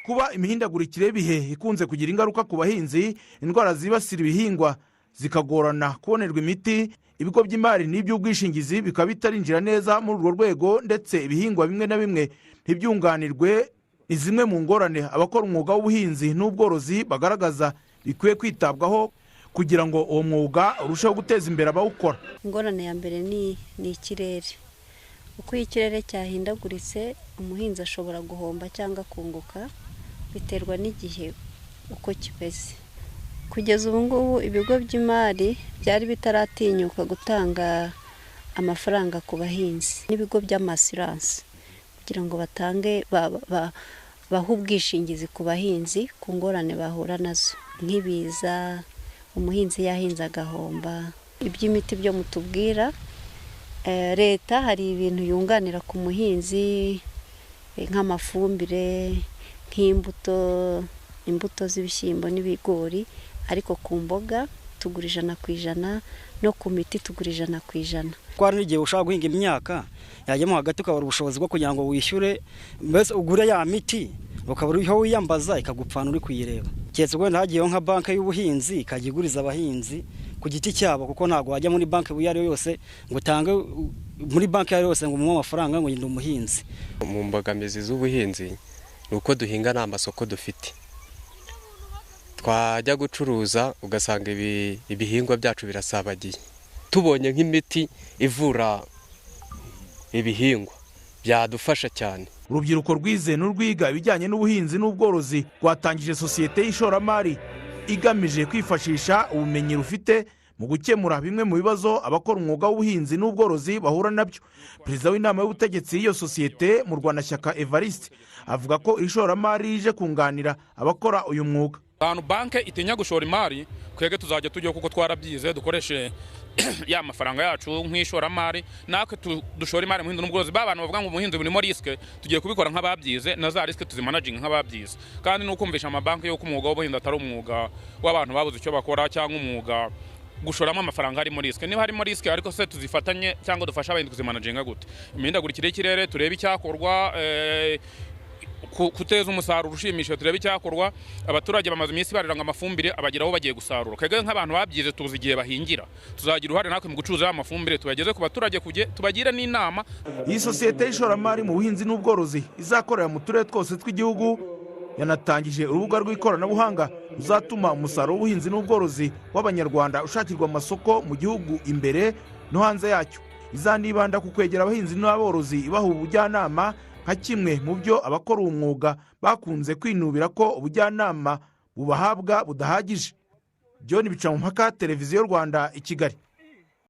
Kuba imihindagurikire y'ibihe ikunze kugira ingaruka ku bahinzi, indwara zibasira ibihingwa zikagorana kubonerwa imiti, ibigo by'imari n'iby'ubwishingizi bikaba bitarinjira neza muri urwo rwego, ndetse ibihingwa bimwe na bimwe ntibyunganirwe, ni zimwe mu ngorane abakora umwuga w'ubuhinzi n'ubworozi bagaragaza bikwiye kwitabwaho kugira ngo uwo mwuga urusheho guteza imbere abawukora. Ingorane ya mbere ni ikirere. Uko ikirere cyahindaguritse, umuhinzi ashobora guhomba cyangwa kunguka biterwa n'igihe uko kimeze. Kugeza ubu ngubu ibigo by'imari byari bitaratinyuka gutanga amafaranga ku bahinzi n'ibigo by'amasiransi kugira ngo batange bahe ubwishingizi ku bahinzi ku ngorane bahura nazo, nk'ibiza, umuhinzi yahinze agahomba. Iby'imiti byo mutubwira, leta hari ibintu yunganira ku muhinzi nk'amafumbire, imbuto z'ibishyimbo n'ibigori, ariko ku mboga tugura 100% no ku miti tugura 100%. Kwari n'igihe ushaka guhinga imyaka yajyamo hagati ukabura ubushobozi bwo kugira ngo wishyure, mbese ugure ya miti ukabura aho wiyambaza ikagupfana uri kuyireba. Cyetse ubwo hagiyeho nka banki y'ubuhinzi ikajya iguriza abahinzi ku giti cyabo, kuko ntago wajya muri banki buyari yose ngo utange muri banki yari yose ngo umuhe amafaranga ngo yinde umuhinzi. Mu mbogamizi z'ubuhinzi nuko duhinga nta masoko dufite, twajya gucuruza ugasanga ibihingwa byacu birasabagiye. Tubonye nk'imiti ivura ibihingwa byadufasha cyane. Urubyiruko rwize n'urwiga ibijyanye n'ubuhinzi n'ubworozi rwatangije sosiyete y'ishoramari igamije kwifashisha ubumenyi rufite mu gukemura bimwe mu bibazo abakora umwuga w'ubuhinzi n'ubworozi bahura nabyo. Perezida w'inama y'ubutegetsi y'iyo sosiyete mu Rwandashyaka Evariste avuga ko ishoramari rije kunganira abakora uyu mwuga. Ahantu banke itinya gushora imari, kwege tuzajya tujya kuko twarabyize dukoreshe ya mafaranga yacu nk'ishoramari, natwe dushora imari mu buhinzi n'ubworozi. Abantu bavuga ngo ubuhinzi burimo riske, tugiye kubikora nk'ababyize, na za riske tuzimanaging nk'ababyize. Kandi nukumvisha amabanki yo kumwuga w'ubuhinzi atari umwuga w'abantu babuze icyo bakora, cyangwa umwuga gushoramo amafaranga harimo riske. Niba harimo riske ariko se tuzifatanye cyangwa dufasha abahinzi kuzimanaginga gute? Imihindagurikire y'ikirere turebe icyakorwa, kuteza umusaruro ushimishije turebe icyakorwa. Abaturage bamaze iminsi bariranga amafumbire abageraho bagiye gusarura, kege nk'abantu babyize tuzi igihe bahingira, tuzagira uruhare natwe mu gucuruza amafumbire tubageze ku baturage tubagira n'inama. Iyi sosiyete y'ishoramari mu buhinzi n'ubworozi izakorera mu turere twose tw'igihugu, yanatangije urubuga rw'ikoranabuhanga ruzatuma umusaruro w'ubuhinzi n'ubworozi w'abanyarwanda ushakirwa amasoko mu gihugu imbere no hanze yacyo. Izanibanda ku kwegera abahinzi n'aborozi ibaha ubujyanama nka kimwe mu byo abakora uwo mwuga bakunze kwinubira ko ubujyanama bubahabwa budahagije. John Bicamumpaka, Televiziyo Rwanda, i Kigali.